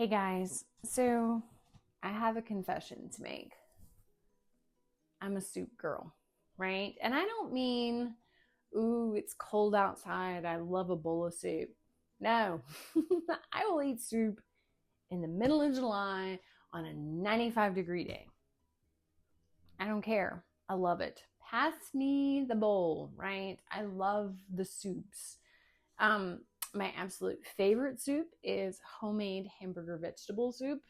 Hey guys, so I have a confession to make. I'm a soup girl, right? And I don't mean, ooh, it's cold outside. I love a bowl of soup. No, I will eat soup in the middle of July on a 95-degree day. I don't care. I love it. Pass me the bowl, right? I love the soups. Um, my absolute favorite soup is homemade hamburger vegetable soup.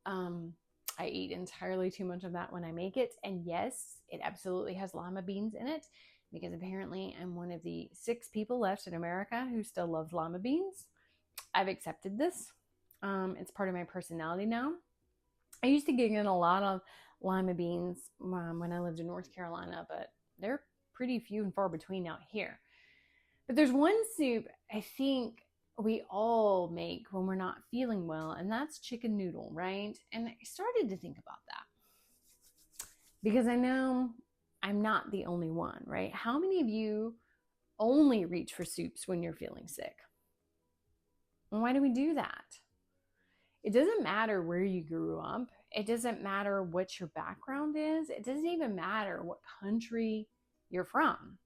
Um, I eat entirely too much of that when I make it. And yes, it absolutely has lima beans in it because apparently I'm one of the 6 people left in America who still love lima beans. I've accepted this. It's part of my personality now. I used to get in a lot of lima beans when I lived in North Carolina, but they're pretty few and far between out here. But there's one soup I think we all make when we're not feeling well, and that's chicken noodle, right? And I started to think about that because I know I'm not the only one, right? How many of you only reach for soups when you're feeling sick? And why do we do that? It doesn't matter where you grew up. It doesn't matter what your background is. It doesn't even matter what country you're from,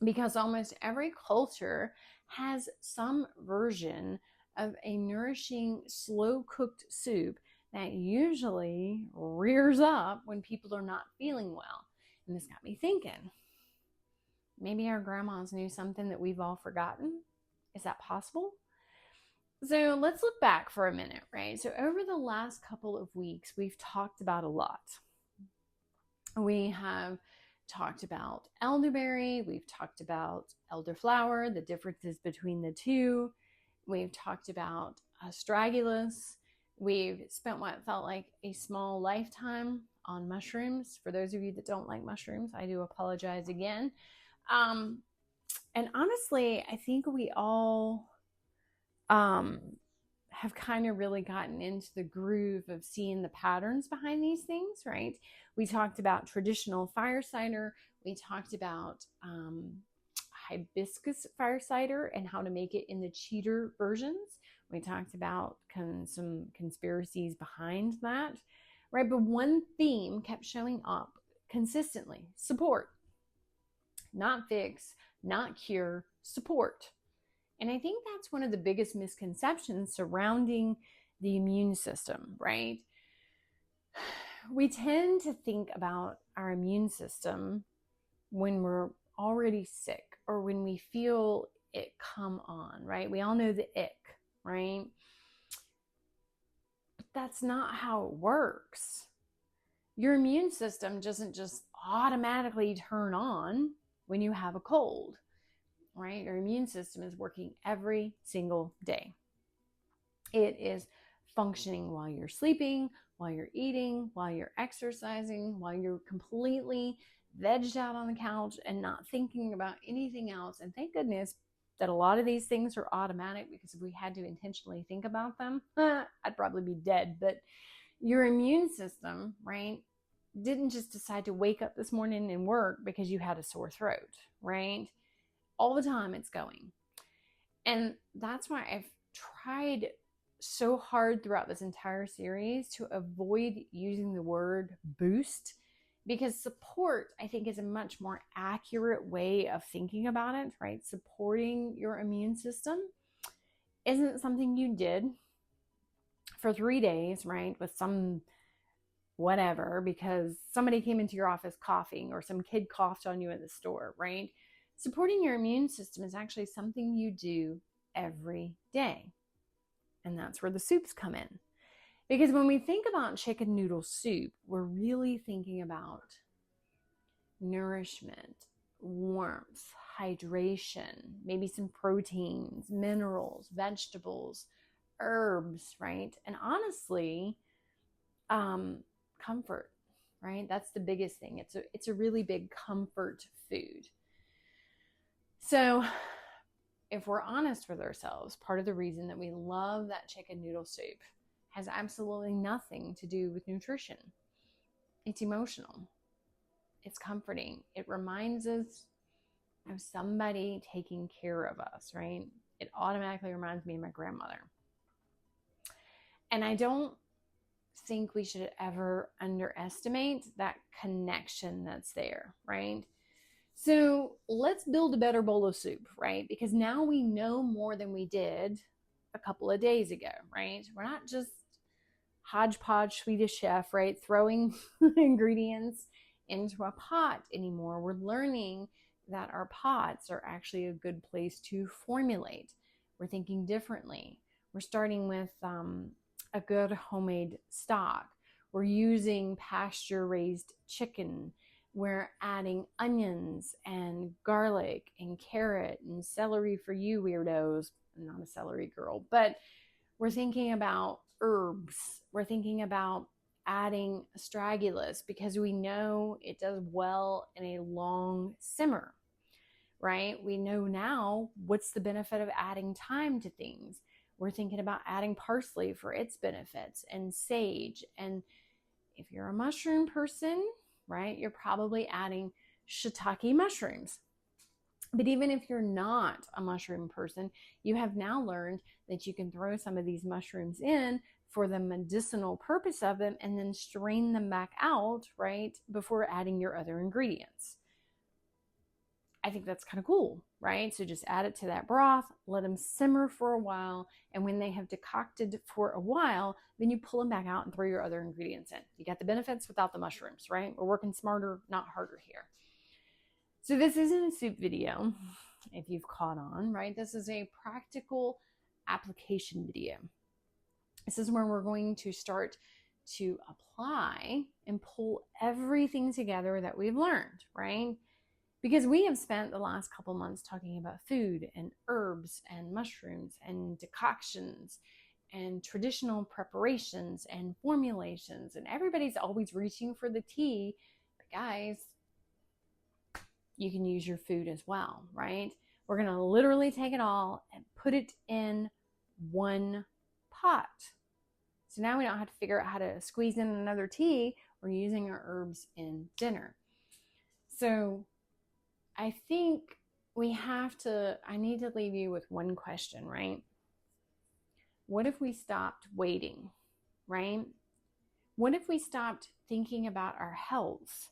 because almost every culture has some version of a nourishing, slow cooked soup that usually rears up when people are not feeling well. And this got me thinking, maybe our grandmas knew something that we've all forgotten. Is that possible? So let's look back for a minute, right? So over the last couple of weeks, we've talked about a lot. We have talked about elderberry, we've talked about elderflower, the differences between the two. We've talked about astragalus. We've spent what felt like a small lifetime on mushrooms. For those of you that don't like mushrooms, I do apologize again. And honestly, I think we all have kind of really gotten into the groove of seeing the patterns behind these things, right? We talked about traditional fire cider. We talked about hibiscus fire cider and how to make it in the cheater versions. We talked about some conspiracies behind that, right? But one theme kept showing up consistently: support, not fix, not cure, support. And I think that's one of the biggest misconceptions surrounding the immune system, right? We tend to think about our immune system when we're already sick or when we feel it come on, right? We all know the ick, right? But that's not how it works. Your immune system doesn't just automatically turn on when you have a cold, right? Your immune system is working every single day. It is functioning while you're sleeping, while you're eating, while you're exercising, while you're completely vegged out on the couch and not thinking about anything else. And thank goodness that a lot of these things are automatic, because if we had to intentionally think about them, I'd probably be dead. But your immune system, right, didn't just decide to wake up this morning and work because you had a sore throat, right? All the time it's going. And that's why I've tried so hard throughout this entire series to avoid using the word boost, because support, I think, is a much more accurate way of thinking about it, right? Supporting your immune system isn't something you did for 3 days, right, with some whatever, because somebody came into your office coughing or some kid coughed on you at the store, right? Supporting your immune system is actually something you do every day. And that's where the soups come in. Because when we think about chicken noodle soup, we're really thinking about nourishment, warmth, hydration, maybe some proteins, minerals, vegetables, herbs, right? And honestly, comfort, right? That's the biggest thing. It's a really big comfort food. So if we're honest with ourselves, part of the reason that we love that chicken noodle soup has absolutely nothing to do with nutrition. It's emotional. It's comforting. It reminds us of somebody taking care of us, right? It automatically reminds me of my grandmother. And I don't think we should ever underestimate that connection that's there, right? So let's build a better bowl of soup, right? Because now we know more than we did a couple of days ago, right? We're not just hodgepodge Swedish chef, right? Throwing ingredients into a pot anymore. We're learning that our pots are actually a good place to formulate. We're thinking differently. We're starting with a good homemade stock. We're using pasture raised chicken. We're adding onions and garlic and carrot and celery for you weirdos. I'm not a celery girl, but we're thinking about herbs. We're thinking about adding astragalus because we know it does well in a long simmer, right? We know now what's the benefit of adding thyme to things. We're thinking about adding parsley for its benefits and sage. And if you're a mushroom person, right, you're probably adding shiitake mushrooms. But even if you're not a mushroom person, you have now learned that you can throw some of these mushrooms in for the medicinal purpose of them and then strain them back out, right, before adding your other ingredients. I think that's kind of cool, right? So just add it to that broth, let them simmer for a while, and when they have decocted for a while, then you pull them back out and throw your other ingredients in. You got the benefits without the mushrooms, right? We're working smarter, not harder here. So this isn't a soup video, if you've caught on, right? This is a practical application video. This is where we're going to start to apply and pull everything together that we've learned, right? Because we have spent the last couple months talking about food and herbs and mushrooms and decoctions and traditional preparations and formulations, and everybody's always reaching for the tea. But guys, you can use your food as well, right? We're going to literally take it all and put it in one pot. So now we don't have to figure out how to squeeze in another tea. We're using our herbs in dinner. So I think I need to leave you with one question, right? What if we stopped waiting, right? What if we stopped thinking about our health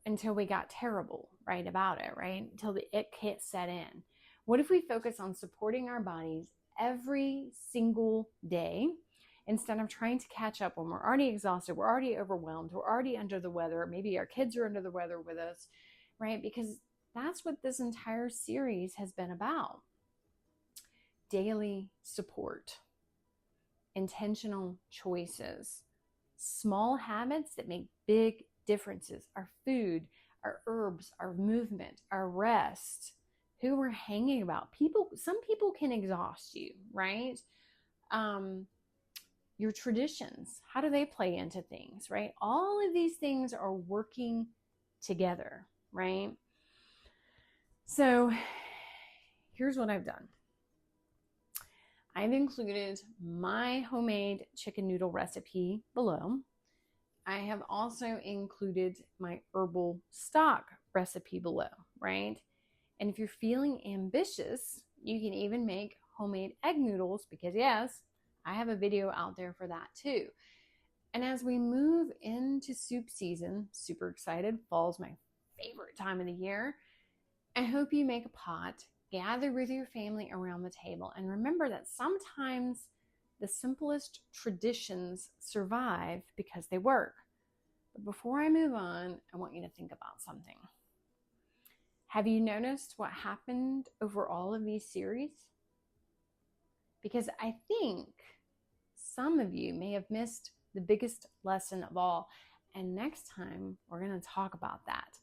until we got terrible, right, about it, right? Until the ick hit set in. What if we focus on supporting our bodies every single day instead of trying to catch up when we're already exhausted, we're already overwhelmed, we're already under the weather, maybe our kids are under the weather with us, right? Because that's what this entire series has been about. Daily support, intentional choices, small habits that make big differences. Our food, our herbs, our movement, our rest, who we're hanging about. Some people can exhaust you, right? Your traditions, how do they play into things, right? All of these things are working together, right? So here's what I've done. I've included my homemade chicken noodle recipe below. I have also included my herbal stock recipe below, right? And if you're feeling ambitious, you can even make homemade egg noodles because yes, I have a video out there for that too. And as we move into soup season, super excited, fall's my favorite time of the year. I hope you make a pot, gather with your family around the table, and remember that sometimes the simplest traditions survive because they work. But before I move on, I want you to think about something. Have you noticed what happened over all of these series? Because I think some of you may have missed the biggest lesson of all. And next time, we're going to talk about that.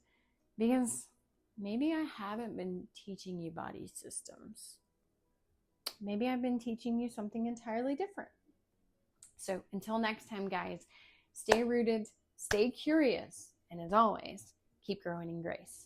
Because maybe I haven't been teaching you body systems. Maybe I've been teaching you something entirely different. So until next time, guys, stay rooted, stay curious, and as always, keep growing in grace.